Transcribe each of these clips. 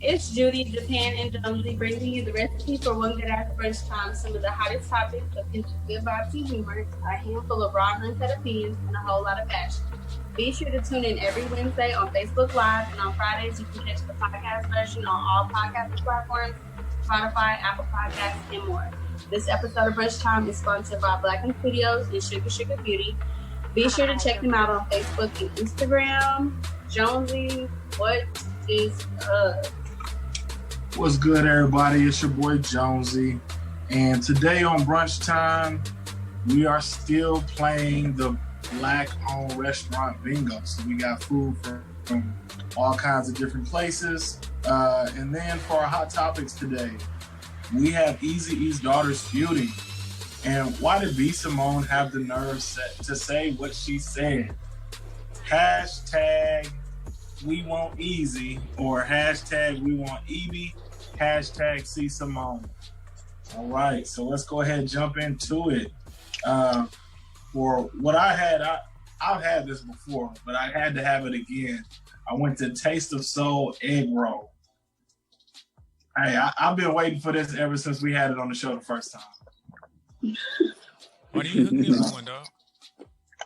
It's Judy, Japan, and Jonesy bringing you the recipe for one good ass brunch time. Some of the hottest topics, a pinch of good vibes and humor, a handful of raw and uncut opinions, and a whole lot of passion. Be sure to tune in every Wednesday on Facebook Live, and on Fridays you can catch the podcast version on all podcasting platforms, Spotify, Apple Podcasts, and more. This episode of Brunch Time is sponsored by Black & Studios and Sugar Beauty. Be sure to check them out on Facebook and Instagram. Jonesy, what is up? What's good, everybody? It's your boy Jonesy, and today on Brunch Time, we are still playing the Black-owned restaurant bingo. So we got food from all kinds of different places, and then for our hot topics today, we have Eazy-E's daughter's feuding. And why did C-Simone have the nerve to say what she said? Hashtag we want Easy, or hashtag we want Evie, hashtag C-Simone. All right, so let's go ahead and jump into it. For what I've had this before, but I had to have it again. I went to Taste of Soul egg roll. Hey, I've been waiting for this ever since we had it on the show the first time. Why didn't you hook me up with one, dog?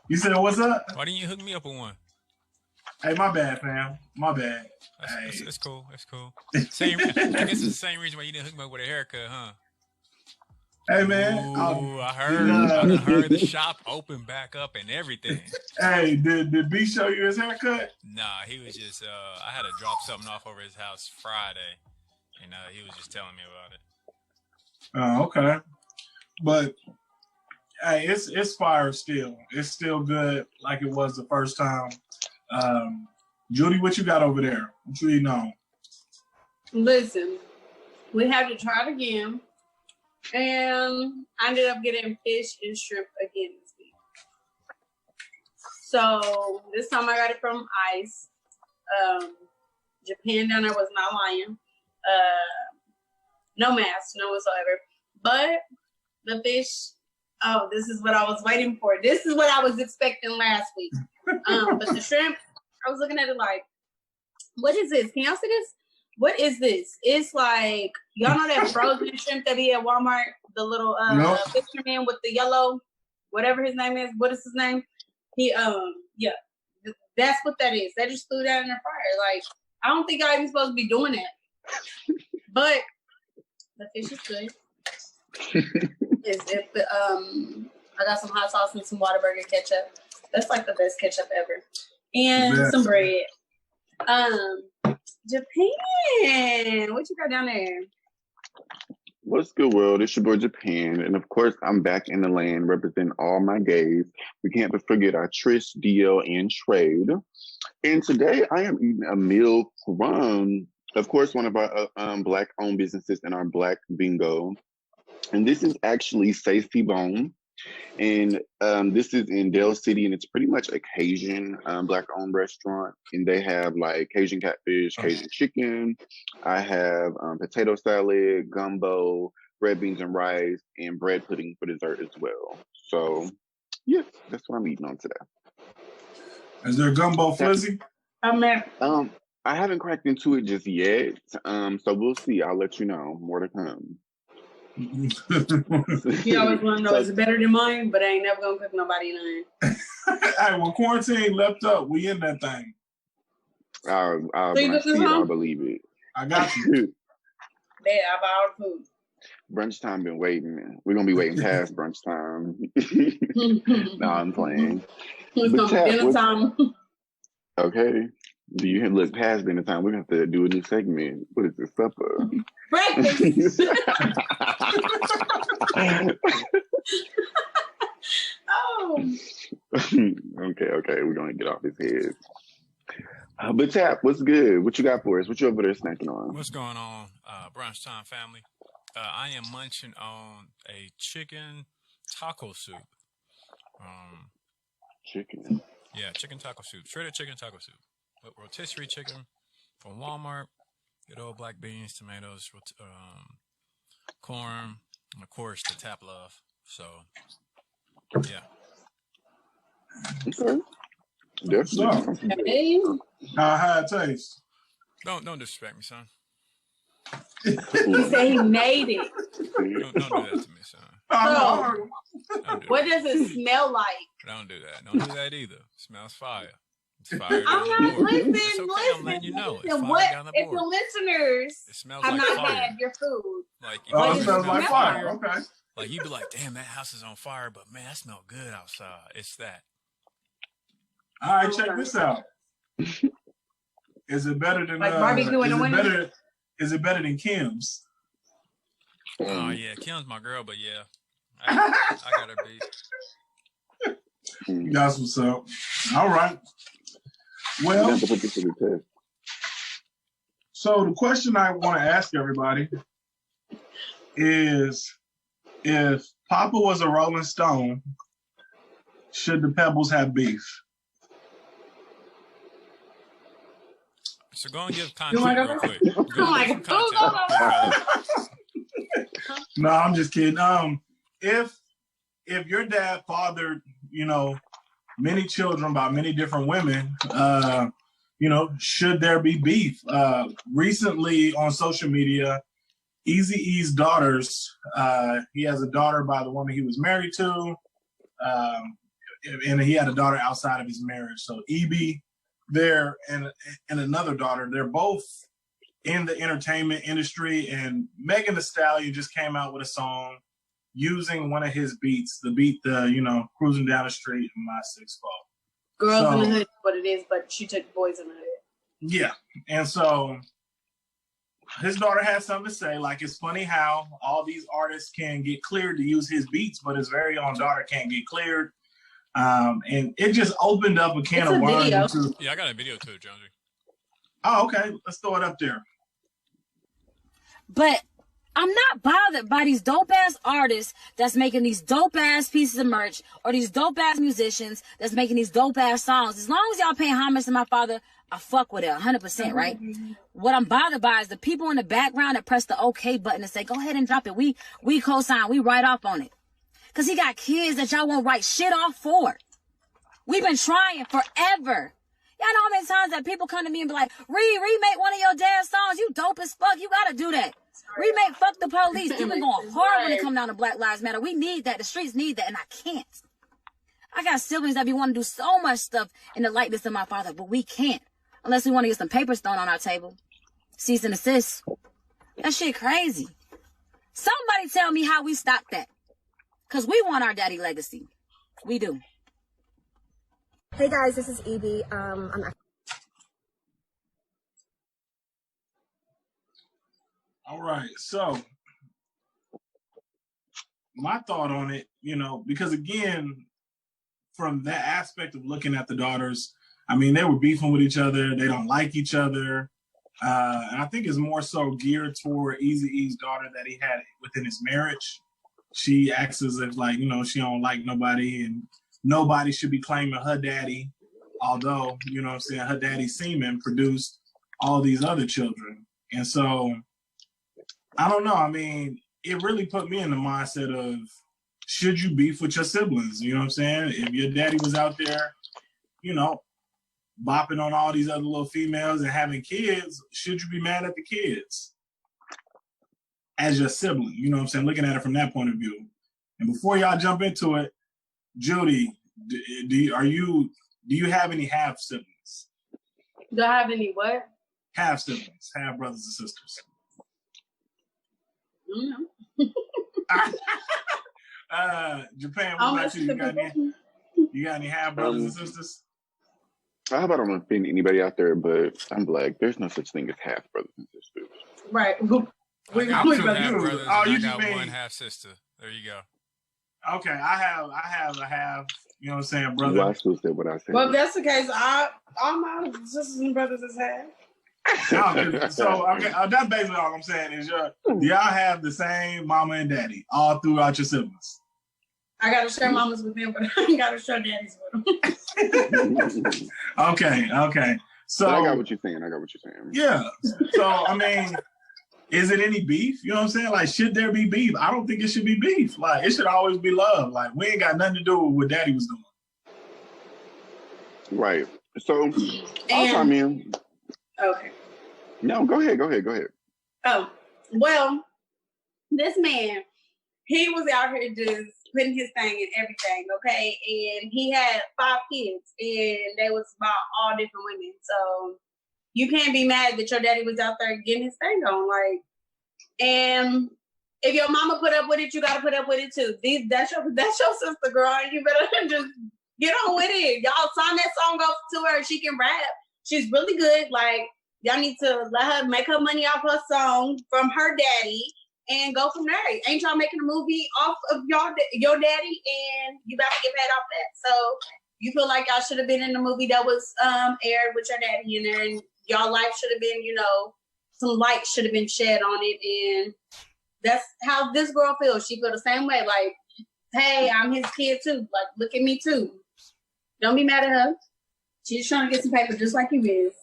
You said what's up? Why didn't you hook me up with one? Hey, my bad, fam. My bad. That's cool. That's cool. I guess it's the same reason why you didn't hook me up with a haircut, huh? Hey, man. Ooh, I heard the shop open back up and everything. Hey, did B show you his haircut? Nah, he was just, I had to drop something off over his house Friday, and he was just telling me about it. Oh, okay. But, hey, it's fire still. It's still good like it was the first time. Judy, what you got over there? What you eating on? Listen, we have to try it again. And I ended up getting fish and shrimp again this week. So this time I got it from Ice. Japan down there was not lying. No mask, no whatsoever. But the fish, this is what I was waiting for. This is what I was expecting last week. But the shrimp, I was looking at it like, what is this? Can y'all see this? What is this? It's like, y'all know that frozen shrimp that be at Walmart? The little fisherman with the yellow, whatever his name is. What is his name? He, yeah. That's what that is. That just flew down in the fryer. Like, I don't think y'all even supposed to be doing that. But the fish is good. I got some hot sauce and some Whataburger ketchup. That's like the best ketchup ever. And some bread. Japan, what you got down there? What's good, world? It's your boy Japan, and of course, I'm back in the land representing all my gays. We can't forget our Trish, DL, and Trade. And today, I am eating a meal from, of course, one of our Black-owned businesses in our Black Bingo. And this is actually C-Simone. And this is in Dale City, and it's pretty much a Cajun Black-owned restaurant. And they have like Cajun catfish, Cajun chicken. I have potato salad, gumbo, red beans and rice, and bread pudding for dessert as well. So, yeah, that's what I'm eating on today. Is there gumbo flizzy? I haven't cracked into it just yet. So we'll see. I'll let you know. More to come. You always want to know, is it better than mine? But I ain't never gonna cook nobody none. Hey, when quarantine left up, we in that thing. When I see it, I'll believe it. I got you. Yeah, I bought food. Brunch time been waiting. We're gonna be waiting past brunch time. No, I'm playing. Dinner time. Okay. Do you look past dinner time? We're gonna have to do a new segment. What is this, supper? Breakfast. Oh. Okay. We're gonna get off his head. But Tap, what's good? What you got for us? What you over there snacking on? What's going on, Brunch Time family? I am munching on a chicken taco soup. Chicken? Yeah, chicken taco soup. Shredded chicken taco soup. With rotisserie chicken from Walmart. Good old black beans, tomatoes, corn, and of course the Tap Love. So, yeah. Okay. Definitely. Hey. How it tastes? Don't disrespect me, son. He said he made it. Don't do that to me, son. What does it smell like? Don't do that. Don't do that either. It smells fire. It's fire. I'm not listening. It's okay. I'm letting you know. It's fire What down the if board. the listeners It smells have like not fire. had your food? Like, it smells like fire. Okay. Like, you'd be like, damn, that house is on fire, but man, that smells good outside. It's that. All right, check this out. Is it better than like barbecue in the winter? Is it better than Kim's? Oh yeah, Kim's my girl, but yeah, I got her beat. That's what's up. All right. Well, so the question I want to ask everybody is, if Papa was a Rolling Stone, should the Pebbles have beef? So go and give content real quick. No, I'm just kidding. If your dad fathered, many children by many different women, should there be beef? Recently on social media, Eazy-E's daughters, he has a daughter by the woman he was married to, and he had a daughter outside of his marriage. So Ebe there and another daughter, they're both in the entertainment industry, and Megan Thee Stallion just came out with a song using one of his beats, the beat, Cruising Down the Street in My 6'4". Girls in the Hood is what it is, but she took Boys in the Hood. Yeah. And so his daughter had something to say, like, it's funny how all these artists can get cleared to use his beats, but his very own daughter can't get cleared. And it just opened up a can of worms. Yeah, I got a video too, Jonesy. Oh, okay. Let's throw it up there. But I'm not bothered by these dope-ass artists that's making these dope-ass pieces of merch, or these dope-ass musicians that's making these dope-ass songs. As long as y'all paying homage to my father, I fuck with it 100%, right? What I'm bothered by is the people in the background that press the okay button and say, go ahead and drop it. We co-sign. We write off on it. Because he got kids that y'all won't write shit off for. We've been trying forever. Y'all know how many times that people come to me and be like, remake one of your dad's songs. You dope as fuck. You got to do that. Remake Fuck the Police. You've been going hard when it come down to Black Lives Matter. We need that. The streets need that, and I can't. I got siblings that be wanting to do so much stuff in the likeness of my father, but we can't. Unless we want to get some papers thrown on our table. Cease and desist. That shit crazy. Somebody tell me how we stop that. Because we want our daddy legacy. We do. Hey guys, this is Evie. All right. So my thought on it, because again, from that aspect of looking at the daughters, I mean, they were beefing with each other. They don't like each other. And I think it's more so geared toward Eazy-E's daughter that he had within his marriage. She acts as if, like, she don't like nobody, and nobody should be claiming her daddy. Although, her daddy semen produced all these other children. And so, I don't know. I mean, it really put me in the mindset of, should you beef with your siblings? You know what I'm saying? If your daddy was out there, bopping on all these other little females and having kids, should you be mad at the kids as your sibling? You know what I'm saying? Looking at it from that point of view. And before y'all jump into it, Judy, do you have any half siblings? Do I have any what? Half siblings, half brothers and sisters. Japan, what about you? You got any half brothers and sisters? I hope I don't offend anybody out there, but I'm Black. There's no such thing as half brothers and sisters. Right. I got two half brothers. I got one half sister. There you go. Okay, I have a half. You know what I'm saying, brother? Well, I still said what I said. Well, if that's the case, all my sisters and brothers is half. So okay, that's basically all I'm saying is y'all have the same mama and daddy all throughout your siblings. I gotta share mamas with them, but I ain't gotta share daddies with them. Okay. So but I got what you're saying. Yeah. So I mean, is it any beef? You know what I'm saying? Like, should there be beef? I don't think it should be beef. Like, it should always be love. Like, we ain't got nothing to do with what daddy was doing. Right. So I'll chime in. Okay. No, go ahead. Oh, Well, this man, he was out here just putting his thing in everything, okay? And he had 5 kids, and they was about all different women. So you can't be mad that your daddy was out there getting his thing on, like. And if your mama put up with it, you gotta put up with it too. That's your sister, girl. And you better just get on with it. Y'all sign that song off to her. She can rap. She's really good. Like, y'all need to let her make her money off her song from her daddy and go from there. Ain't y'all making a movie off of your daddy, and you about to get paid off that? So you feel like y'all should have been in the movie that was aired with your daddy in there, and y'all life should have been, some light should have been shed on it. And that's how this girl feels. She feel the same way. Like, hey, I'm his kid too. Like, look at me too. Don't be mad at her. She's trying to get some paper just like you is.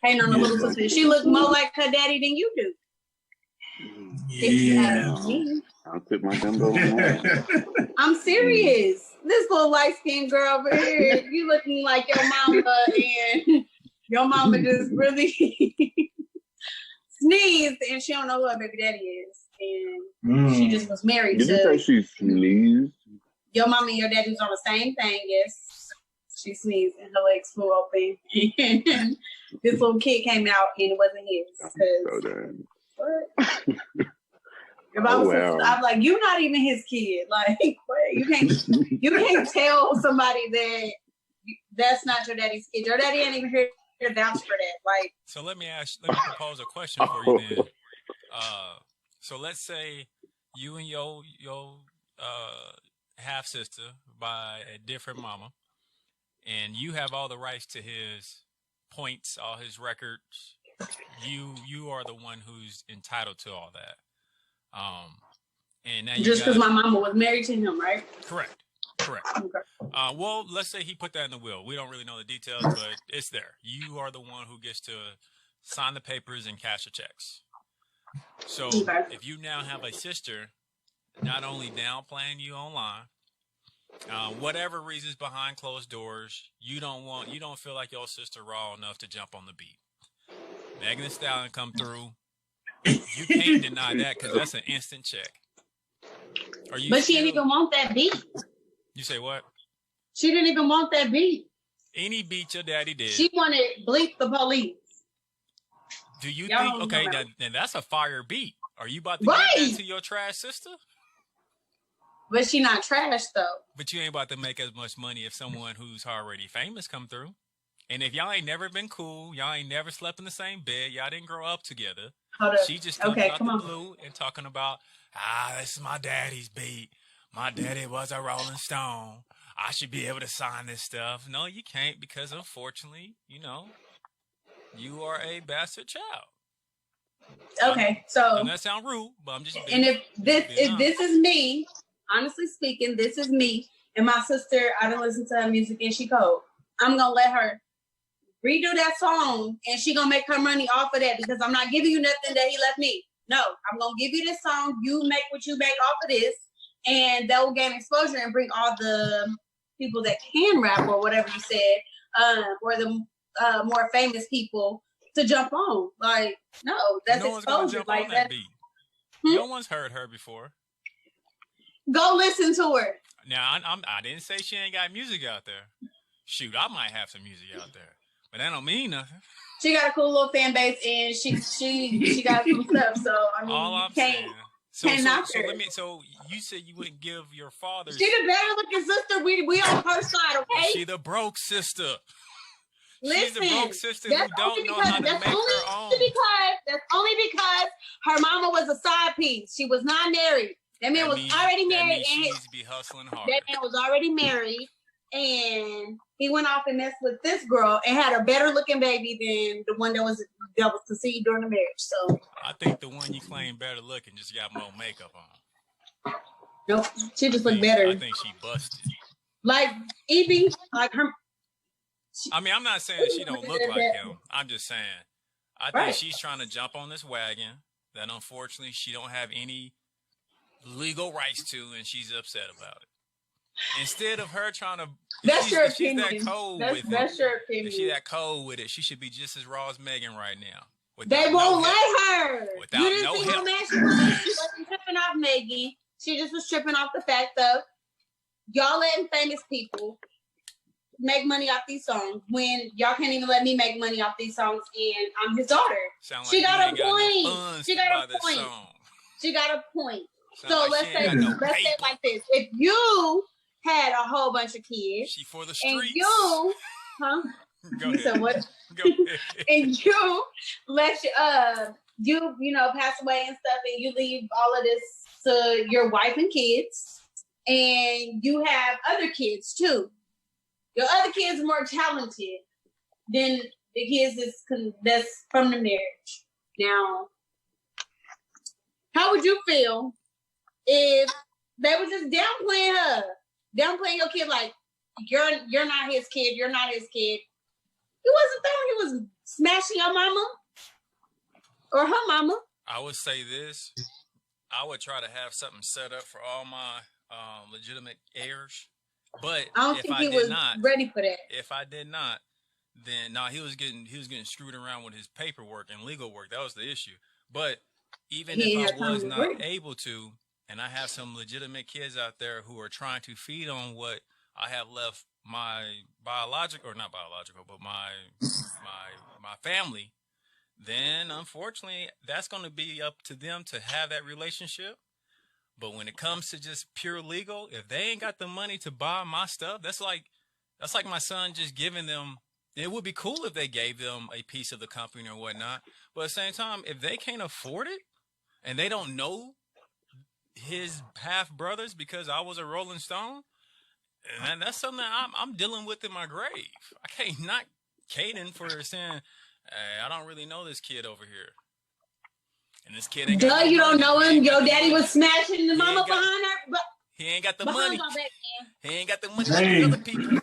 Hey, no, little sister. She look more like her daddy than you do. Yeah. I'll tip my gumbo on that. I'm serious. This little light-skinned girl over here, you looking like your mama, and your mama just really sneezed, and she don't know who her baby daddy is. And she just was married to... Did you say she sneezed? Your mama and your daddy was on the same thing, yes. She sneezed, and her legs flew open. And this little kid came out, and it wasn't his. So damn. What? I'm like, you're not even his kid. Like, you can't tell somebody that that's not your daddy's kid. Your daddy ain't even here to vouch for that. Like, so let me propose a question for you then. So let's say you and your half sister by a different mama, and you have all the rights to his points, all his records. You are the one who's entitled to all that. And now just because my mama was married to him, right? Correct. Okay. Well, let's say he put that in the will. We don't really know the details, but it's there. You are the one who gets to sign the papers and cash the checks. So if you now have a sister, not only downplaying you online, whatever reasons behind closed doors, you don't feel like your sister raw enough to jump on the beat. Megan Thee Stallion come through. You can't deny that because that's an instant check. But she didn't even want that beat. You say what? She didn't even want that beat. Any beat your daddy did. She wanted Bleep the Police. Do you think, okay, then that's a fire beat. Are you about to give that to your trash sister? But she not trash though. But you ain't about to make as much money if someone who's already famous come through. And if y'all ain't never been cool, y'all ain't never slept in the same bed, y'all didn't grow up together. She just comes out the blue and talking about, this is my daddy's beat. My daddy was a Rolling Stone. I should be able to sign this stuff. No, you can't because unfortunately, you are a bastard child. Okay, so and that sound rude, but I'm just. If this is me, honestly speaking, this is me and my sister. I don't listen to her music and she cold. I'm gonna let her redo that song and she gonna make her money off of that because I'm not giving you nothing that he left me. No, I'm gonna give you this song. You make what you make off of this, and that will gain exposure and bring all the people that can rap or whatever you said, or the more famous people to jump on. Like, no, that's exposure. Like that beat. No one's heard her before. Go listen to her. Now, I didn't say she ain't got music out there. Shoot, I might have some music out there, but that don't mean nothing. She got a cool little fan base, and she got some stuff. So I mean, all I'm saying. So you said you wouldn't give your father. She the better looking sister. We on her side, okay? She the broke sister. Listen, she's the broke sister who don't know how to make her own. That's only because her mama was a side piece. She was not married. That man was already married, and she needs to be hustling hard. That man was already married, and he went off and messed with this girl and had a better looking baby than the one that was conceived during the marriage. So I think the one you claim better looking just got more makeup on. Nope, she just looked better. I think she busted. Like Evie, like her. I mean, I'm not saying she don't look like him. I'm just saying, I think she's trying to jump on this wagon that unfortunately she don't have any legal rights to, and she's upset about it. Instead of her trying to, that's your opinion. She's that cold with it. That's your opinion. If she's that cold with it, she should be just as raw as Megan right now. They won't let her. Without You didn't no see how help. mad she was. She wasn't tripping off Megan. She just was tripping off the fact of y'all letting famous people make money off these songs when y'all can't even let me make money off these songs, and I'm his daughter. Sound like She got a no point. funds She to got buy a this point. song. She got a point. Sound So like let's she say ain't got no let's say it paper. like this: if you had a whole bunch of kids, She for the and streets. you, huh? Go You ahead. said what? Go ahead. And you know pass away and stuff, and you leave all of this to your wife and kids, and you have other kids too. Your other kids are more talented than the kids that's from the marriage. Now, how would you feel if they were just downplaying her, downplaying your kid, like you're not his kid, you're not his kid? He wasn't there. He was smashing your mama or her mama. I would say this. I would try to have something set up for all my legitimate heirs. But I don't if think I he did was not, ready for that. if I did not, then he was getting screwed around with his paperwork and legal work. That was the issue. But even if I was not able to, and I have some legitimate kids out there who are trying to feed on what I have left my my family, then unfortunately that's going to be up to them to have that relationship. But when it comes to just pure legal, if they ain't got the money to buy my stuff, that's like my son just giving them. It would be cool if they gave them a piece of the company or whatnot. But at the same time, if they can't afford it and they don't know his half brothers because I was a Rolling Stone, and that's something that I'm dealing with in my grave. I can't knock Caden for saying, hey, I don't really know this kid over here. And this kid ain't got you don't know him. Your daddy was smashing the mama behind her. But he ain't got the money. He ain't got the money Hey. like other people.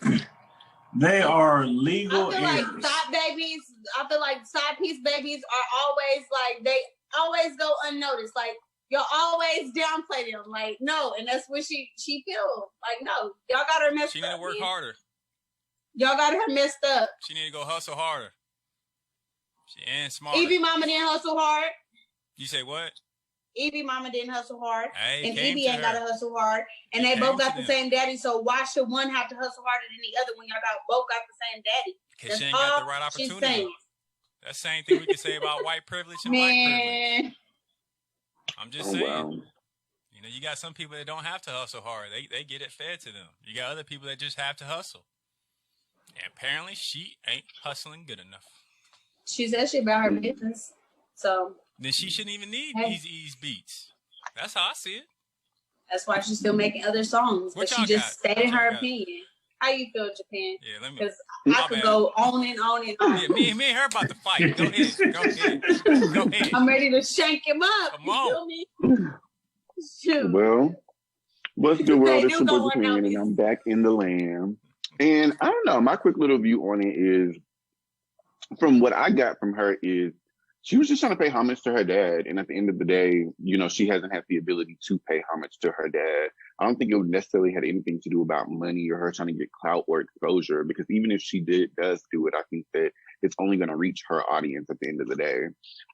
They are legal I feel heirs. like I feel like side piece babies are always like, they always go unnoticed. Like, you'll always downplay them. Like, no. And that's what she feels. Like, no. Y'all got her messed up. She need to work harder. Y'all got her messed up. She need to go hustle harder. She ain't smart. Evie mama didn't hustle hard. You say what? Evie mama didn't hustle hard. Hey, and Evie ain't got to hustle hard. And they both got the same daddy. So why should one have to hustle harder than the other when y'all both got the same daddy? Because she ain't got the right opportunity. That's the same thing we can say about white privilege and black privilege. I'm just saying. Wow. You know, you got some people that don't have to hustle hard. They get it fed to them. You got other people that just have to hustle. And apparently she ain't hustling good enough. She's actually about her business. So then she shouldn't even need these beats. That's how I see it. That's why she's still making other songs. But she just stated her opinion. How you feel, Japan? Yeah, let me. Because I could go on and on and on. Yeah, me and her about to fight. Go ahead. I'm ready to shank him up. Come on. You feel me? Shoot. Well, what's good, world? It's your boy Japan, and I'm back in the land. And I don't know, my quick little view on it is, from what I got from her is, she was just trying to pay homage to her dad. And at the end of the day, you know, she hasn't had the ability to pay homage to her dad. I don't think it would necessarily had anything to do about money or her trying to get clout or exposure, because even if she does do it, I think that it's only going to reach her audience at the end of the day.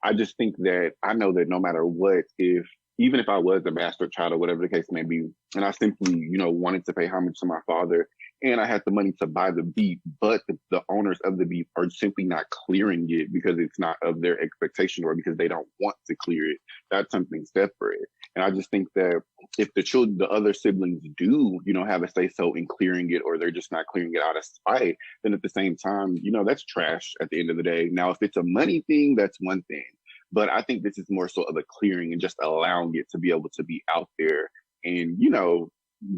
I just think that I know that no matter what, even if I was a bastard child or whatever the case may be, and I simply, you know, wanted to pay homage to my father, and I had the money to buy the beat, but the owners of the beat are simply not clearing it because it's not of their expectation or because they don't want to clear it. That's something separate. And I just think that if the other siblings do, you know, have a say so in clearing it, or they're just not clearing it out of spite, then at the same time, you know, that's trash at the end of the day. Now, if it's a money thing, that's one thing. But I think this is more so of a clearing and just allowing it to be able to be out there and, you know,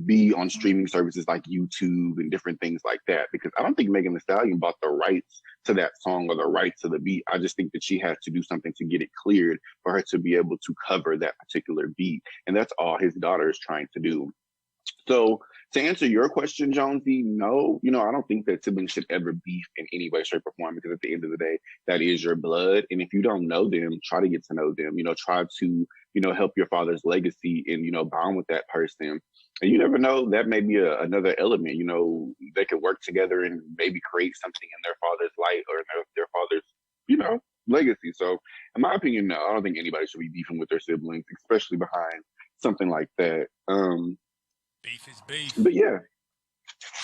be on streaming services like YouTube and different things like that. Because I don't think Megan Thee Stallion bought the rights to that song or the rights to the beat. I just think that she has to do something to get it cleared for her to be able to cover that particular beat. And that's all his daughter is trying to do. So to answer your question, Jonesy, no, you know, I don't think that siblings should ever beef in any way, shape, or form, because at the end of the day, that is your blood. And if you don't know them, try to get to know them, you know, try to, you know, help your father's legacy and, you know, bond with that person. And you never know, that may be another element, you know, they could work together and maybe create something in their father's light or their father's, you know, legacy. beefy. So, in my opinion, no, I don't think anybody should be beefing with their siblings, especially behind something like that. Beef is beef. But yeah.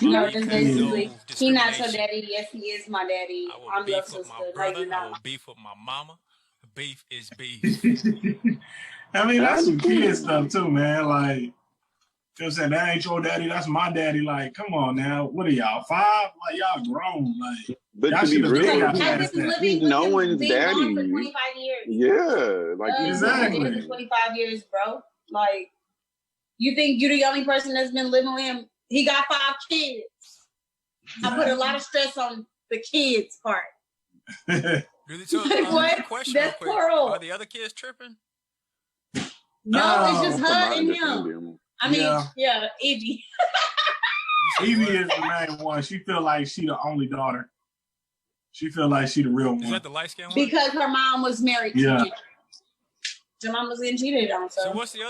No, Beef just has basically, no he not your discrimination. daddy. Yes, he is my daddy. I will I'm your beef with sister. my No, brother. you're I will not. beef with my mama. Beef is beef. I mean, that's some kid stuff too, man. Like, you know what I'm saying? That ain't your daddy, that's my daddy. Like, come on now. What are y'all, 5? Like, y'all grown. Like, But y'all to be should have been real, got I've past been that. living with no him, one's being gone for daddy. 25 years. Yeah, like Exactly. Been for 25 years, bro. Like, you think you're the only person that's been living with him? He got 5 kids. I put a lot of stress on the kids part. Really? So, Like, what? question That's real quick. plural. Are the other kids tripping? No, it's just from her my and him. understanding. I mean, Yeah. yeah, Evie. Evie is the main one. She feel like she the only daughter. She feel like she the real Is one. that the light skin one? Because her mom was married to Yeah. him. Her mom was getting cheated on, So so. what's the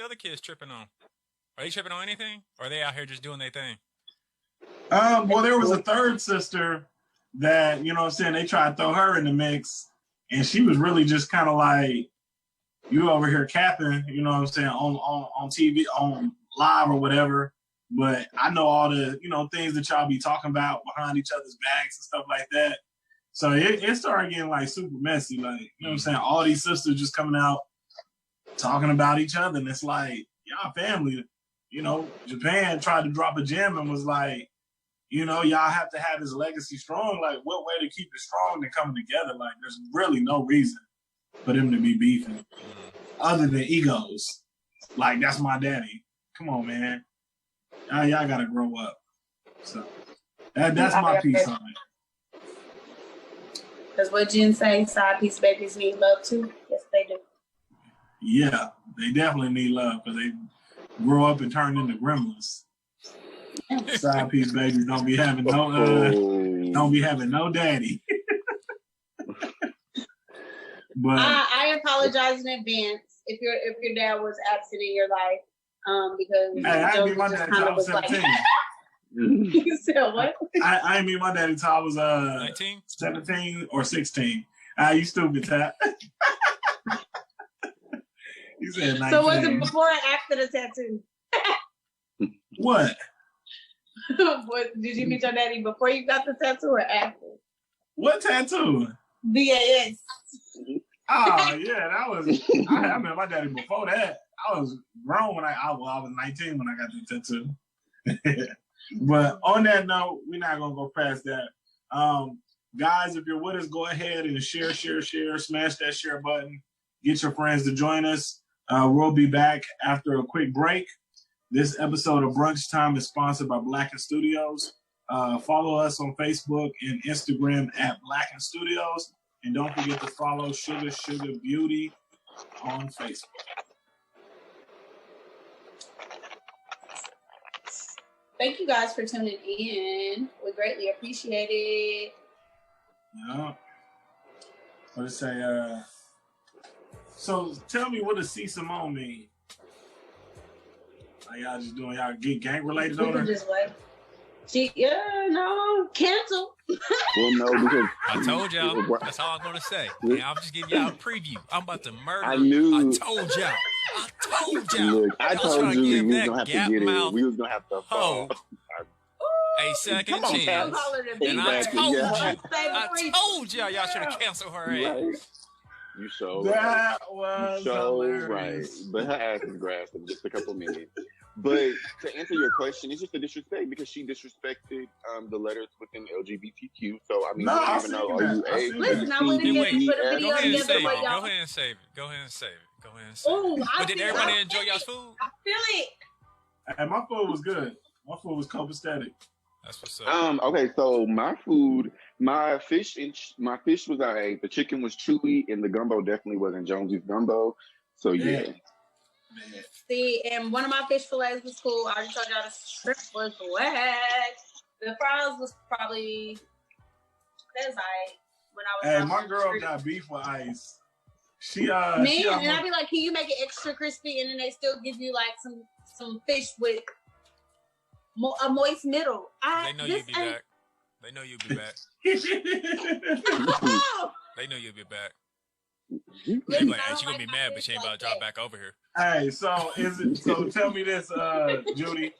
other kids tripping on? Are they tripping on anything? Or are they out here just doing their thing? Well, there was a third sister that, you know what I'm saying, they tried to throw her in the mix, and she was really just kind of like, you over here capping, you know what I'm saying, on TV, on live or whatever. But I know all the, you know, things that y'all be talking about behind each other's backs and stuff like that. So it started getting like super messy. Like, you know what I'm saying? All these sisters just coming out talking about each other. And it's like, y'all family, you know, Japan tried to drop a gem and was like, you know, y'all have to have his legacy strong. Like, what way to keep it strong than coming together? Like, there's really no reason for them to be beefing other than egos. Like, that's my daddy. Come on, man. Y'all gotta grow up. So that's my piece on it. Because what Jen say, side piece babies need love too. Yes, they do. Yeah, they definitely need love because they grow up and turn into gremlins. Side piece babies don't be having no daddy. But I apologize in advance if your dad was absent in your life. Because hey, I didn't meet my daddy until I was 17. You said what? I didn't meet my daddy until I was 19? 17 or 16. You stupid tap. You said 19. So was it before or after the tattoo? What? Did you meet your daddy before you got the tattoo or after? What tattoo? BAS. Oh yeah, that was. I met my daddy before that. I was grown when I was 19 when I got the tattoo. But on that note, we're not gonna go past that. Guys, if you're with us, go ahead and share, smash that share button. Get your friends to join us. We'll be back after a quick break. This episode of Brunch Time is sponsored by Blacken Studios. Follow us on Facebook and Instagram at Blacken Studios. And don't forget to follow Sugar Beauty on Facebook. Thank you guys for tuning in. We greatly appreciate it. Yeah. What to say? So tell me, what does C-Simone mean? Are y'all just doing y'all get gang related on her? Just like cancel. Well, no, because I told y'all. That's all I'm gonna say. Yeah, I'm just giving y'all a preview. I'm about to murder. I knew. I told y'all. Look, I told you we was gonna have to get it. We was gonna have to fall. A second chance. And I told you. I told y'all should have canceled her ass. Right. You so that was so hilarious. right. But her ass is grasped in just a couple minutes. But to answer your question, it's just a disrespect because she disrespected the letters within LGBTQ. So I mean, No, I don't even know. Are you A? Listen, I wouldn't even put a video Go ahead and together save for it. y'all. Go ahead and save it. Oh, But did everybody enjoy y'all's food? I feel it. And my food was good. My food was copacetic. That's what's up. Okay, so my food, my fish was alright. The chicken was chewy, and the gumbo definitely wasn't Jonesy's gumbo. So yeah. See, and one of my fish fillets was cool. I already told y'all the shrimp was whack. The fries was probably that's alright. When I was my girl got beef with ice. And I'd be like, can you make it extra crispy? And then they still give you like some fish with a moist middle. They know you'll be back. They know you'll be back. They know you'll be back. They be like, hey, she gonna be mad, but she ain't about to drop back over here. Hey, so tell me this, Judy.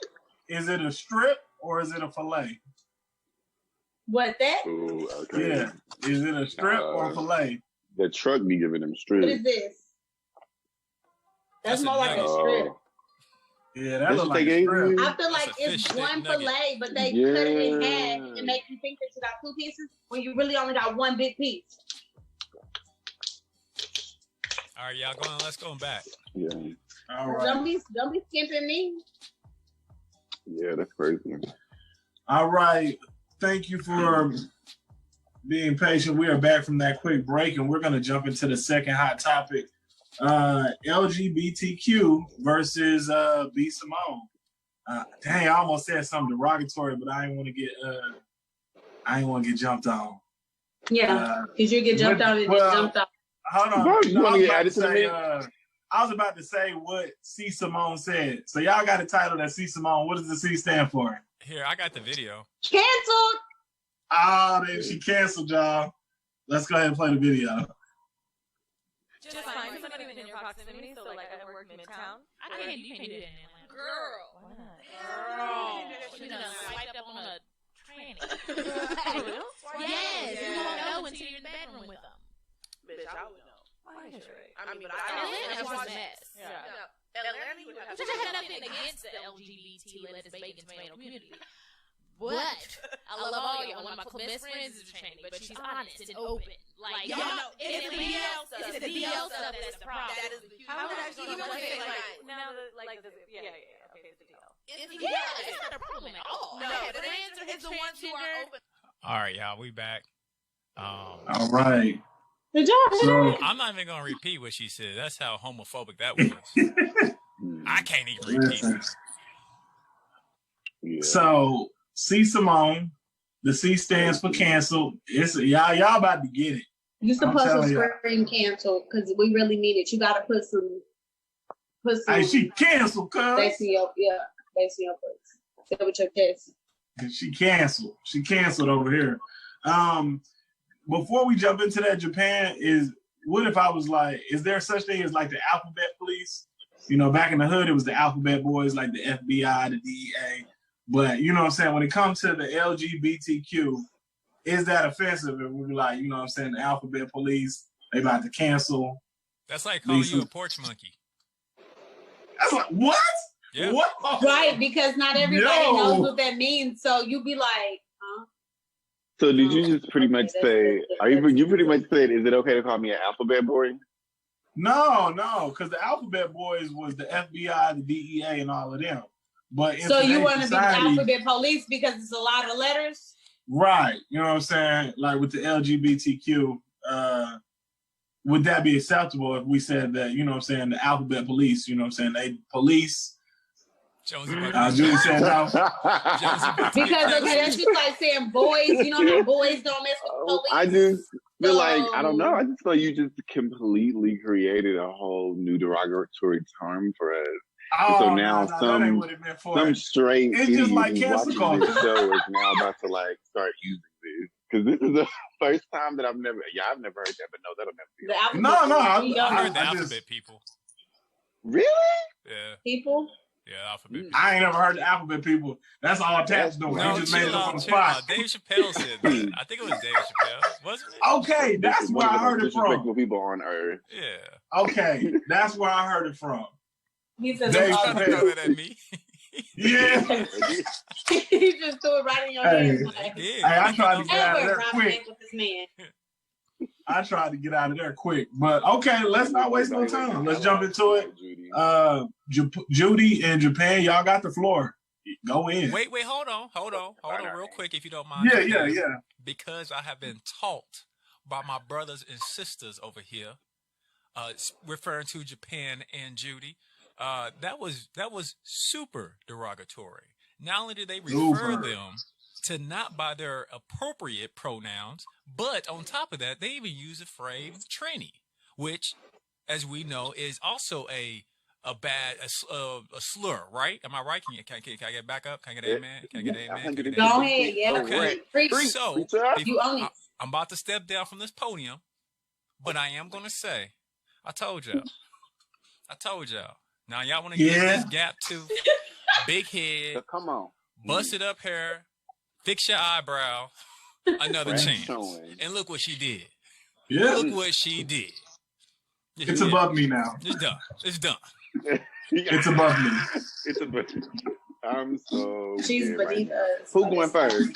Is it a strip or is it a fillet? What that? Ooh, okay. Yeah. Is it a strip or a fillet? The truck be giving them strips. What is this? That's more like a Oh. strip. Yeah, that looks like a strip. I feel like That's a fish it's stick one nugget. fillet, but they cut it in half and make you think that you got two pieces when you really only got one big piece. All right, y'all going. Let's go back. Yeah. All right. Don't be skimping me. Yeah, that's crazy. All right. Thank you for being patient. We are back from that quick break, and we're going to jump into the second hot topic. LGBTQ versus C-Simone. Dang, I almost said something derogatory, but I didn't want to get jumped on. Yeah, because you get jumped on and get jumped on. Hold on. Bro, you want to get added to the mix? I was about to say what C-Simone said. So y'all got a title that C-Simone. What does the C stand for? Here, I got the video. Canceled. Oh, then she canceled, y'all. Let's go ahead and play the video. Just find somebody within your proximity. So, like, I work midtown. I can't do it in Atlanta. Girl. Why not? Girl. She done swiped up on a tranny. Yes. You won't know until you're in the bedroom with them. Bitch, I would know. Why is right? I mean, but Atlanta is I a mess. Yeah. Atlanta would have Which I have nothing against the LGBT, lettuce, bacon, tomato community. But I love all y'all. One of my best friends is Cheney, but she's honest and open. Like, y'all know, it's the DL stuff. It's the DL stuff that's the problem. That is the huge How would I problem. even say, like, now that, like, yeah, okay, it's the DL. It's not a problem at all. No, the answer is the ones who are open. All right, y'all, we back. All right. Good job. So, I'm not even gonna repeat what she said. That's how homophobic that was. I can't even repeat it. Yeah. So C-Simone, the C stands for cancel. It's y'all about to get it. You supposed to telling you. scream cancel because we really mean it. You gotta put some. Hey, she canceled, cuz. Face in your face. Say it with your chest. She canceled. She canceled over here. Before we jump into that, Japan what if I was like, is there such thing as like the alphabet police? You know, back in the hood, it was the alphabet boys, like the FBI, the DEA. But you know what I'm saying? When it comes to the LGBTQ, is that offensive? If we be like, you know what I'm saying, the alphabet police, they about to cancel. That's like calling you a porch monkey. That's like, what? Yeah. What? Right, because not everybody knows what that means. So you be like, huh? So did you just pretty much say? You pretty much said, is it okay to call me an alphabet boy? No, because the alphabet boys was the FBI, the DEA, and all of them. But So you want to be the alphabet police because it's a lot of letters? Right. You know what I'm saying? Like with the LGBTQ, would that be acceptable if we said that, you know what I'm saying, the alphabet police, you know what I'm saying, they police. Julie said no. Because that's just like saying boys, you know how boys don't mess with police? I just feel like, I don't know, I just feel you just completely created a whole new derogatory term for us. So now some straight it's idiot just like who's cancel watching culture. this show is now about to like start using this. Because this is the first time that I've never heard that, but no, that'll never be. I heard the alphabet people. Really? Yeah. People? Yeah, alphabet people. I ain't never heard the alphabet people. That's all Taps doing. No, He just made it up on the chill spot. out. Dave Chappelle said that. I think it was Dave Chappelle, wasn't it? Okay, that's where I heard it from. Disrespectful people on earth. Yeah. Okay, that's where I heard it from. He said, Dave Trying to throw that at me. Yeah. He just threw it right in your hands. Like, Hey, I tried to get out of there quick. With this man. I tried to get out of there quick. But okay, let's not waste no time. Let's jump into it. Judy and Japan, y'all got the floor. Go in. Wait, hold on real quick if you don't mind. Yeah. Because I have been taught by my brothers and sisters over here, referring to Japan and Judy. That was super derogatory. Not only did they refer them to not by their appropriate pronouns, but on top of that, they even use the phrase tranny, which, as we know, is also a slur, right? Am I right? Can I get back up? Can I get amen? Can I get amen? Go ahead, yeah. Okay. So you own it. I'm about to step down from this podium, but I am going to say I told y'all. Now y'all want to get this gap tooth, big head, So come on. busted up hair, fix your eyebrow, another chance. And look what she did. Yeah. Look what she did. It's above me now. It's done. It's done. It's above me. It's above me. I'm so She's beneath us. Who's going first?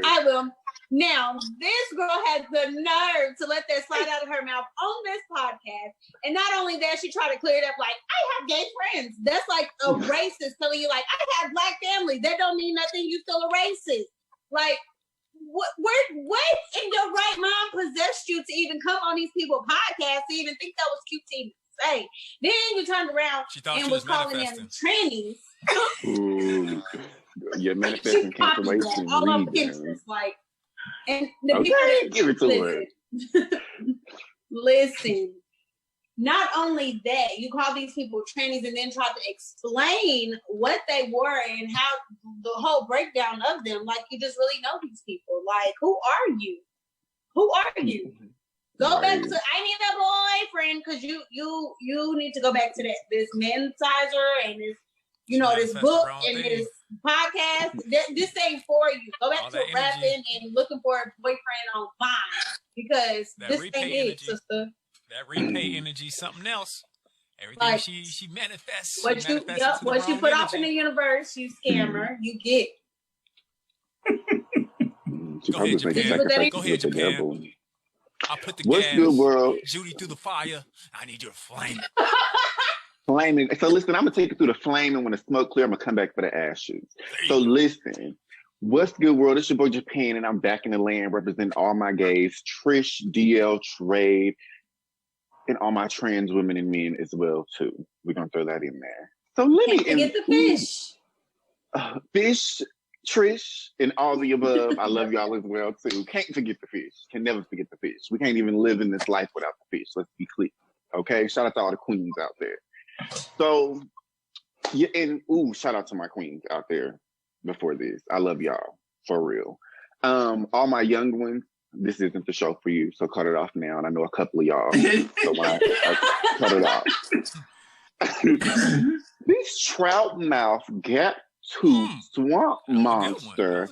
I will. Now, this girl has the nerve to let that slide out of her mouth on this podcast. And not only that, she tried to clear it up like, I have gay friends. That's like a racist telling you, like, I have black family. That don't mean nothing. You still a racist. Like, what in your right mind possessed you to even come on these people's podcasts to even think that was cute to even say? Then you turned around and was calling them trannies. Ooh. You're manifesting cancellation. All on Pinterest, like, and the okay, give it to her. Listen, not only that, you call these people trannies and then try to explain what they were and how the whole breakdown of them. Like, you just really know these people. Like, who are you? Go back to I need a boyfriend, because you need to go back to this mensizer and this, this book and this podcast. This ain't for you. Go back to rapping and looking for a boyfriend on Vine, because this ain't it, sister. That repay energy, something else. Everything like, she manifests. What you put off in the universe, you scammer, you get. Go ahead, Japan. Go ahead, Japan. I'll put the gas. Good world? Judy through the fire. I need your flame. Flaming. So listen, I'm gonna take it through the flame, and when the smoke clear, I'm gonna come back for the ashes. So listen, what's good world? It's your boy Japan, and I'm back in the land representing all my gays, Trish, DL, Trade, and all my trans women and men as well too. We're gonna throw that in there. So let me get the fish. Fish, Trish, and all the above. I love y'all as well too. Can't forget the fish. Can never forget the fish. We can't even live in this life without the fish. Let's be clear. Okay. Shout out to all the queens out there. So, yeah, and shout out to my queens out there before this. I love y'all for real. All my young ones, this isn't the show for you, so cut it off now. And I know a couple of y'all, so when I cut it off. This trout mouth gap tooth swamp monster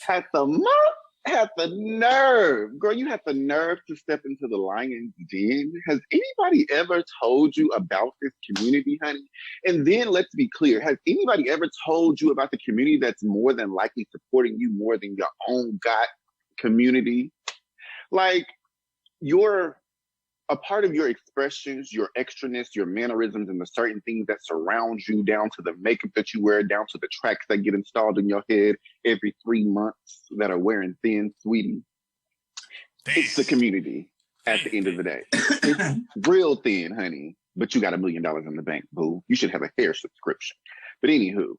had the nerve. Girl, you had the nerve to step into the lion's den. Has anybody ever told you about this community, honey? And then let's be clear. Has anybody ever told you about the community that's more than likely supporting you more than your own God community? Like, you're a part of your expressions, your extraness, your mannerisms, and the certain things that surround you, down to the makeup that you wear, down to the tracks that get installed in your head every 3 months that are wearing thin, sweetie. Damn. It's the community at the end of the day. It's real thin, honey, but you got $1 million in the bank, boo. You should have a hair subscription. But anywho,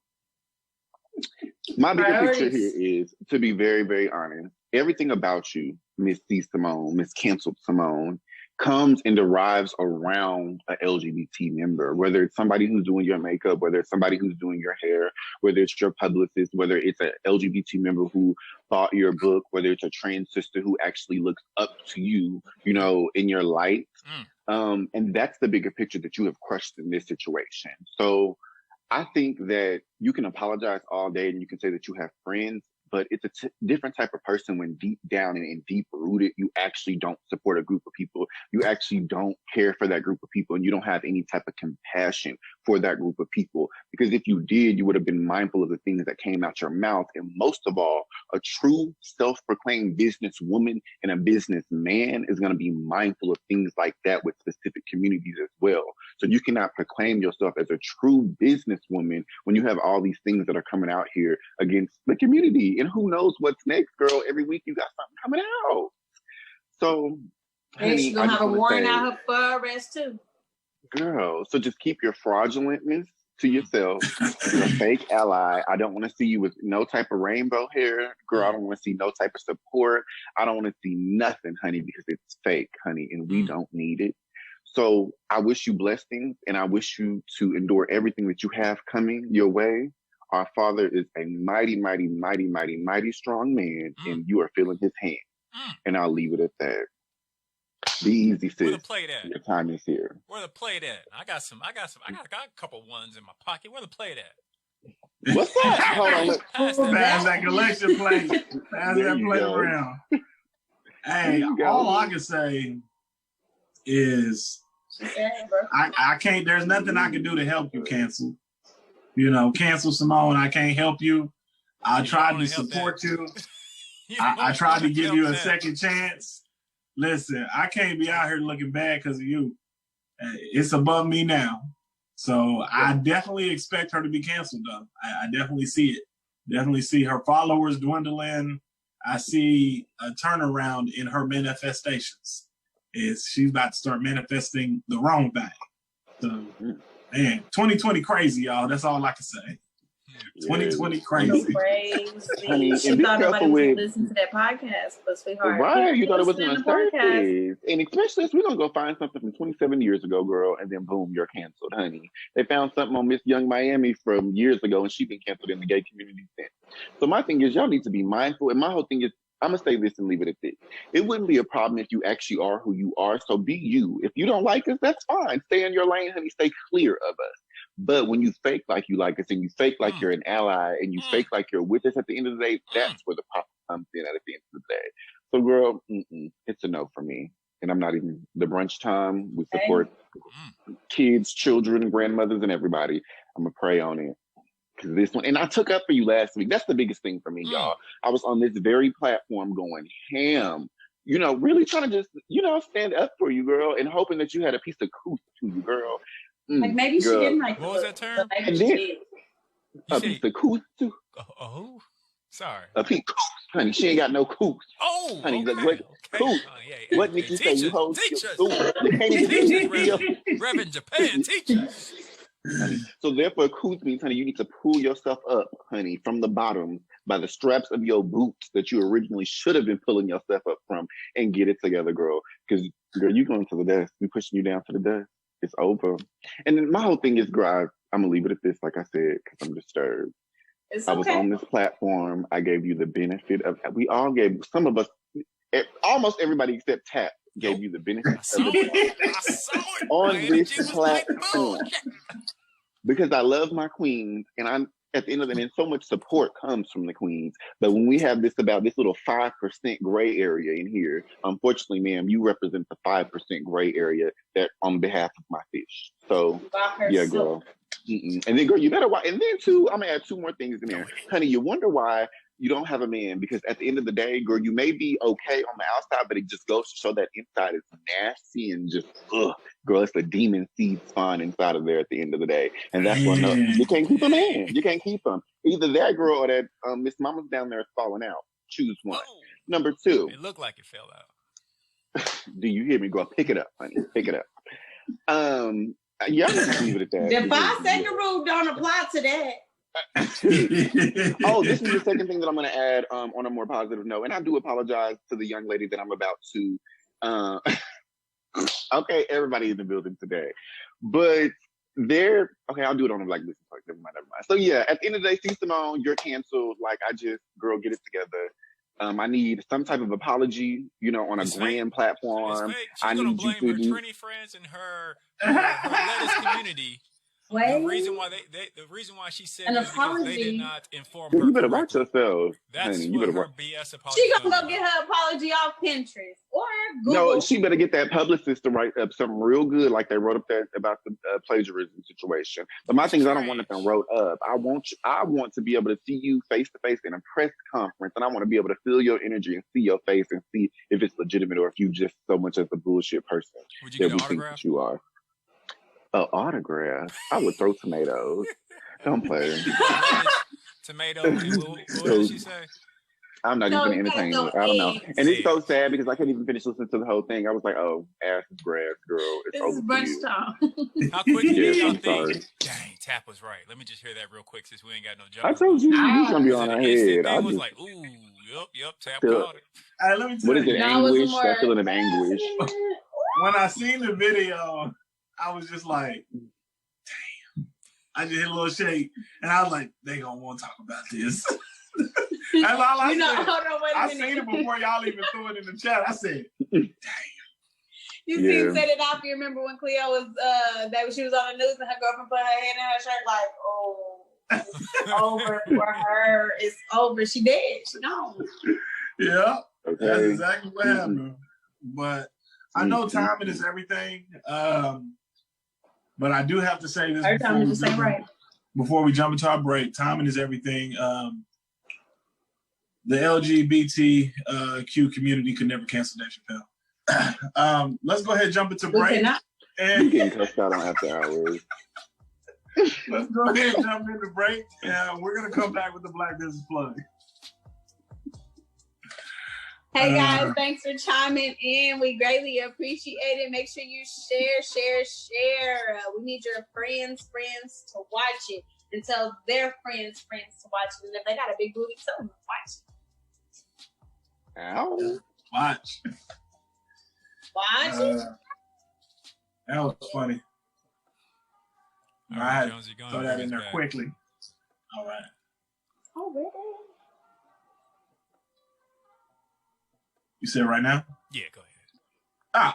my bigger picture here is, to be very, very honest, everything about you, Miss C-Simone, Miss Canceled Simone, comes and derives around an LGBT member, whether it's somebody who's doing your makeup, whether it's somebody who's doing your hair, whether it's your publicist, whether it's an LGBT member who bought your book, whether it's a trans sister who actually looks up to you, in your light. And that's the bigger picture that you have crushed in this situation. So I think that you can apologize all day and you can say that you have friends, but it's a different type of person when deep down and deep rooted, you actually don't support a group of people. You actually don't care for that group of people, and you don't have any type of compassion for that group of people. Because if you did, you would have been mindful of the things that came out your mouth. And most of all, a true self-proclaimed businesswoman and a businessman is going to be mindful of things like that with specific communities as well. So you cannot proclaim yourself as a true businesswoman when you have all these things that are coming out here against the community. And who knows what's next, girl? Every week you got something coming out. So, honey, she's gonna have a warrant out for arrest too. Girl, so just keep your fraudulentness to yourself. You're a fake ally. I don't want to see you with no type of rainbow hair. Girl, I don't want to see no type of support. I don't want to see nothing, honey, because it's fake, honey, and we don't need it. So I wish you blessings, and I wish you to endure everything that you have coming your way. Our Father is a mighty, mighty, mighty, mighty, mighty strong man, and you are feeling his hand. And I'll leave it at that. Be easy, Where the sis. plate at? Your time is here. Where the plate at? I got a couple ones in my pocket. Where the plate at? What's that? Hold on. Pass Pass that. that collection plate. Pass There that you plate go. around. Hey, you go. all I can say is I can't. There's nothing I can do to help you cancel. Cancel Simone. I can't help you. I tried to support you. I tried to give you a second chance. Listen, I can't be out here looking bad because of you. It's above me now. So I definitely expect her to be canceled, though. I definitely see it. Definitely see her followers dwindling. I see a turnaround in her manifestations. She's about to start manifesting the wrong thing. So, man, 2020 crazy, y'all. That's all I can say. 2020 crazy. Honey, she and be thought nobody careful was with listen to that podcast, but sweetheart. right. You thought it was listening on to podcasts. Thursdays. And especially if we're gonna go find something from 27 years ago, girl, and then boom, you're canceled, honey. They found something on Miss Young Miami from years ago, and she's been canceled in the gay community since. So my thing is, y'all need to be mindful. And my whole thing is, I'm gonna say this and leave it at this. It wouldn't be a problem if you actually are who you are. So be you. If you don't like us, that's fine. Stay in your lane, honey. Stay clear of us. But when you fake like you like us and you fake like you're an ally and you fake like you're with us at the end of the day, that's where the problem comes in at the end of the day. So, girl, it's a no for me. And I'm not even the brunch time. We support kids, children, grandmothers, and everybody. I'm going to pray on it. Because this one, and I took up for you last week. That's the biggest thing for me, y'all. I was on this very platform going ham, really trying to just, stand up for you, girl, and hoping that you had a piece of couth to you, girl. Like maybe girl. she didn't like what was that term? Maybe she did. A piece of couth too. Oh, sorry. A piece of couth, honey. She ain't got no couth. Oh, honey, okay. Couth. What did you say? You hold teach us. You can't even Reverend Japan, teach us. So therefore, couth means, honey, you need to pull yourself up, honey, from the bottom by the straps of your boots that you originally should have been pulling yourself up from, and get it together, girl. Because, girl, you going to the dust. We pushing you down to the dust. It's over. And then my whole thing is, girl, I'm going to leave it at this, like I said, because I'm disturbed. It's I was on this platform. I gave you the benefit of, we all gave, some of us, almost everybody except Tap gave you the benefit of it on this platform. Because I love my queens, and I'm at the end of the day, and so much support comes from the queens. But when we have this little 5% gray area in here, unfortunately, ma'am, you represent the 5% gray area that on behalf of my fish. So, yeah, girl. And then, girl, you better watch. And then, too, I'm going to add 2 more things in there. Honey, you wonder why you don't have a man, because at the end of the day, girl, you may be okay on the outside, but it just goes to show that inside is nasty and just, girl, it's a demon seed spawn inside of there at the end of the day. And that's why you can't keep a man. You can't keep him. Either that girl or that Miss Mama's down there is falling out. Choose one. Number 2. It looked like it fell out. Do you hear me, girl? Pick it up, honey. Pick it up. Yeah, just leave it at that. The 5-second rule don't apply to that. Oh, this is the second thing that I'm going to add on a more positive note. And I do apologize to the young lady that I'm about to. Okay, everybody in the building today. But I'll do it on a like this. Never mind. So yeah, at the end of the day, C-Simone, you're canceled. Like, girl, get it together. I need some type of apology, on a grand platform. She's going to blame her Trini friends and her lettuce community. The reason why she said that is because they did not inform her. You better watch yourself. That's honey, what her BS apology. She gonna go get her apology off Pinterest or Google. No, she better get that publicist to write up something real good, like they wrote up there about the plagiarism situation. But my thing is, I don't want nothing wrote up. I want to be able to see you face to face in a press conference, and I want to be able to feel your energy and see your face and see if it's legitimate or if you just so much as a bullshit person Would you get an think autograph? that you are. An autograph? I would throw tomatoes. Don't play. Tomatoes. What did she say? I'm not even going to entertain it. I don't know. And it's so sad because I couldn't even finish listening to the whole thing. I was like, oh, ass is grass, girl. It's over for you. How quick do you I'm sorry. Dang, Tap was right. Let me just hear that real quick since we ain't got no joke. I told you, he's going to be on our head. I was like, ooh, yep, Tap caught it. Hey, let me tell what is you. it, anguish? That feeling of anguish. When I seen the video, I was just like, damn. I just hit a little shake, and I was like, they gonna want to talk about this. That's all I said. Hold on, wait a minute. I seen it before y'all even threw it in the chat. I said, damn. You Yeah. see, Set It Off. You remember when Cleo was that she was on the news and her girlfriend put her hand in her shirt like, oh, it's over for her. It's over. She dead. She gone. Yeah, Okay. that's exactly what happened. But I know timing is everything. But I do have to say this before we jump into our break. Timing is everything. The LGBTQ community could never cancel Dave Chappelle. Let's go ahead and jump into break. You getting cussed out on after hours. Let's go ahead and jump into break. We're going to come back with the Black Business Plug. Hey guys, thanks for chiming in. We greatly appreciate it. Make sure you share. We need your friends to watch it and tell their friends to watch it. And if they got a big booty, tell them to watch it. Ow. Watch. That was funny. All right, Jonesy, throw that in there quickly. All right. Oh, really? You said right now? Yeah, go ahead.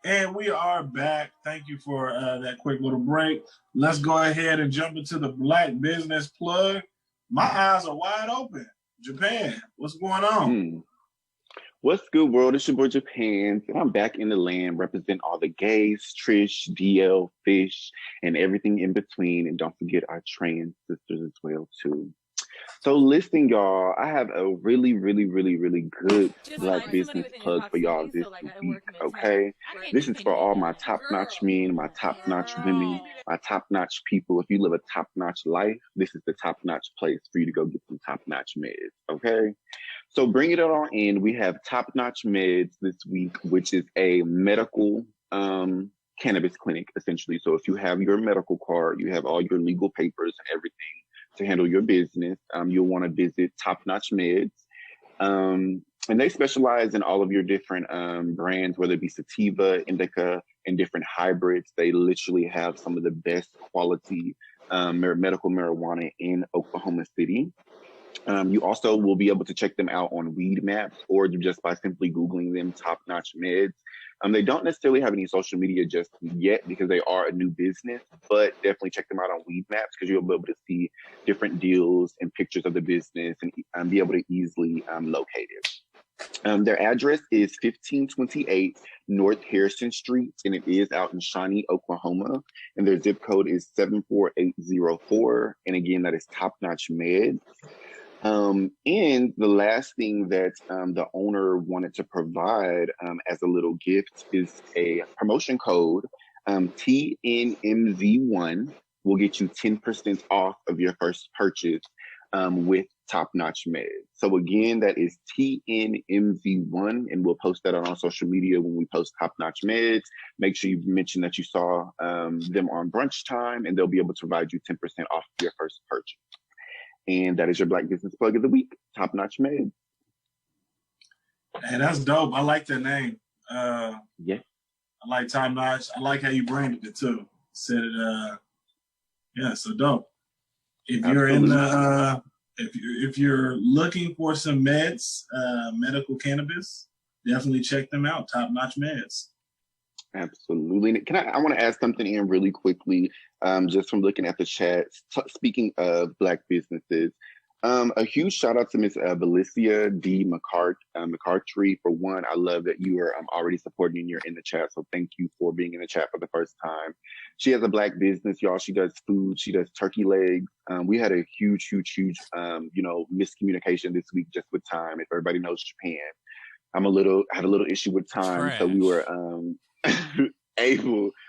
And we are back. Thank you for that quick little break. Let's go ahead and jump into the Black Business Plug. My eyes are wide open. Japan, what's going on? What's good, world? It's your boy Japan, and I'm back in the land representing all the gays, Trish, DL, Fish, and everything in between. And don't forget our trans sisters as well, too. So listen, y'all, I have a really, really, really, really good Black business plug for y'all this week, okay? This is for all my top-notch men, my top-notch women, my top-notch people. If you live a top-notch life, this is the top-notch place for you to go get some top-notch meds, okay? So bring it on in. We have top-notch meds this week, which is a medical cannabis clinic, essentially. So if you have your medical card, you have all your legal papers and everything to handle your business, you'll want to visit Top Notch Meds. And they specialize in all of your different brands, whether it be sativa, indica, and different hybrids. They literally have some of the best quality medical marijuana in Oklahoma City. You also will be able to check them out on Weed Maps or just by simply Googling them, Top Notch Meds. They don't necessarily have any social media just yet because they are a new business, but definitely check them out on Weed Maps because you'll be able to see different deals and pictures of the business and be able to easily locate it. Their address is 1528 North Harrison Street, and it is out in Shawnee, Oklahoma. And their zip code is 74804. And again, that is Top Notch Meds. And the last thing that the owner wanted to provide as a little gift is a promotion code. TNMZ1 will get you 10% off of your first purchase with Top Notch Meds. So again, that is TNMZ1, and we'll post that on our social media when we post Top Notch Meds. Make sure you mention that you saw them on Brunch Time, and they'll be able to provide you 10% off your first purchase. And that is your Black Business Plug of the week, Top Notch Meds. And that's dope. I like that name. Yeah. I like Top Notch. I like how you branded it too. Said it. Yeah, so dope. If you're in the, if you're looking for some meds, medical cannabis, definitely check them out. Top Notch Meds. Absolutely. I want to add something in really quickly, just from looking at the chat. Speaking of Black businesses, a huge shout out to Miss Valicia D. McCartry. For one, I love that you are already supporting and you're in the chat. So thank you for being in the chat for the first time. She has a Black business, y'all. She does food. She does turkey legs. We had a huge, miscommunication this week just with time. If everybody knows Japan, had a little issue with time. So we were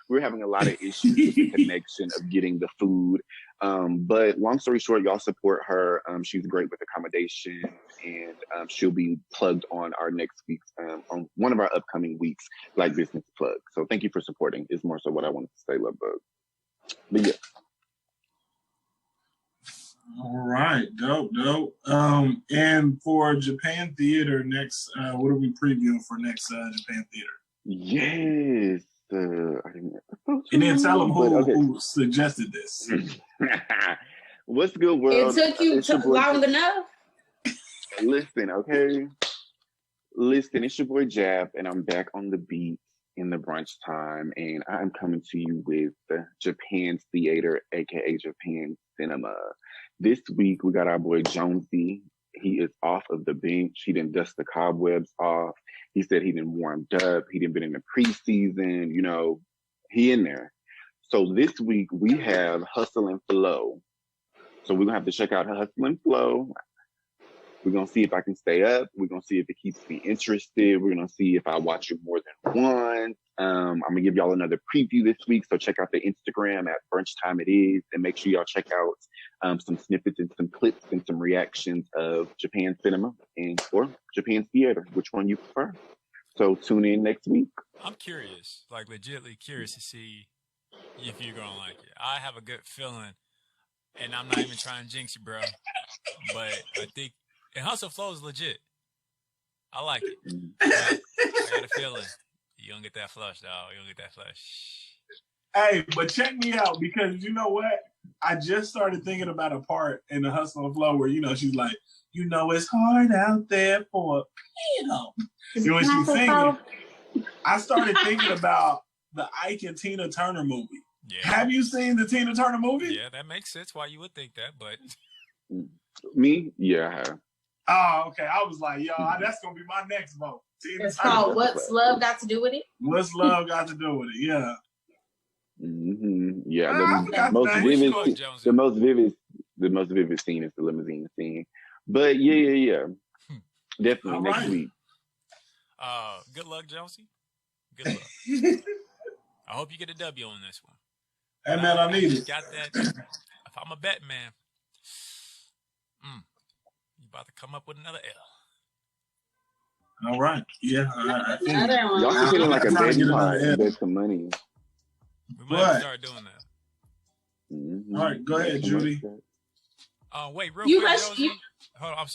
we're having a lot of issues with the connection of getting the food. But long story short, y'all support her. She's great with accommodation, and she'll be plugged on our next week's, on one of our upcoming weeks, Black Business Plug. So thank you for supporting is more so what I wanted to say, Love Bug. But yeah. All right, dope. And for Japan Theater next, what are we previewing for next Japan Theater? Yes. And then tell them who suggested this. What's good, world? It took you long enough. Listen, okay? Listen, it's your boy Jab, and I'm back on the beat. in the brunch time, and I'm coming to you with Japan's theater, aka Japan cinema. This week we got our boy Jonesy. He is off of the bench. He didn't dust the cobwebs off. He said he didn't warmed up. He didn't been in the preseason. You know, he in there. So this week we have Hustle and Flow. So we're gonna have to check out Hustle and Flow. We're gonna see if I can stay up. We're gonna see if it keeps me interested. We're gonna see if I watch it more than once. I'm gonna give y'all another preview this week. So check out the Instagram at Brunch Time It Is, and make sure y'all check out some snippets and some clips and some reactions of Japan cinema or Japan's theater, which one you prefer. So tune in next week. I'm curious, like legitimately curious to see if you're gonna like it. I have a good feeling, and I'm not even trying to jinx you, bro. But I think and Hustle Flow is legit. I like it. I got a feeling you gonna get that flush, dog. You gonna get that flush. Hey, but check me out, because you know what? I just started thinking about a part in the Hustle and Flow where, you know, she's like, you know, it's hard out there for, you know. And when she's singing, I started thinking about the Ike and Tina Turner movie. Yeah. Have you seen the Tina Turner movie? Yeah, that makes sense why you would think that, but... Me? Yeah, I have. Oh, okay. I was like, yo, that's going to be my next vote. It's called What's Love Got to Do with It? What's Love Got to Do with It? Yeah. Mm-hmm. Yeah, the most vivid scene is the limousine scene. But yeah. Definitely next week. Good luck, Jonesy. Good luck. I hope you get a W on this one. Hey, man, I need it. Got that. If I'm a bet man, you about to come up with another L. All right. Yeah. I think y'all should get in like a betting pot and bet some money. We might have to start doing that. Mm-hmm. All right, go ahead, Judy. Wait, real quick, Jonesy. Hold on, I'm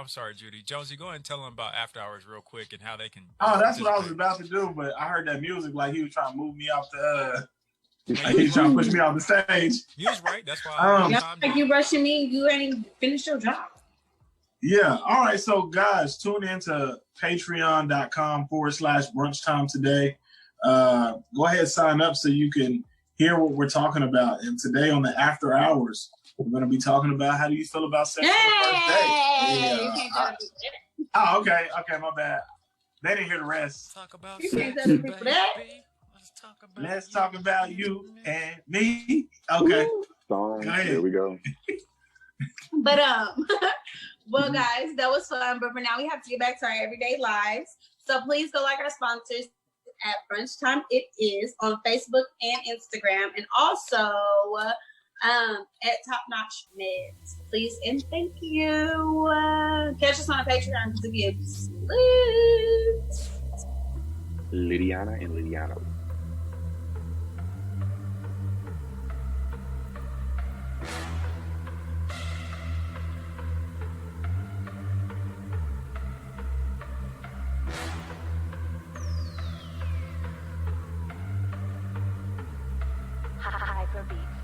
sorry, Judy. Jonesy, go ahead and tell them about After Hours real quick and how they can. Oh, that's what I was about to do, but I heard that music like he was trying to move me off the. Like he was trying to push me off the stage. He was right. That's why. Like you rushing me, you ain't even finished your job. Yeah. All right. So, guys, tune in to patreon.com/brunch time today. Go ahead, sign up so you can hear what we're talking about. And today on the After Hours, we're going to be talking about how do you feel about sex on the first date. Oh, okay. Okay, my bad. They didn't hear the rest. Talk about Let's talk about you and me. Okay. Song. Here we go. But well, guys, that was fun. But for now, we have to get back to our everyday lives. So please go like our sponsors at Brunch Time It Is on Facebook and Instagram, and also at Top Notch Meds. Please and thank you. Catch us on Patreon because it gives Lydiana and Lydiano. Hyperbeat.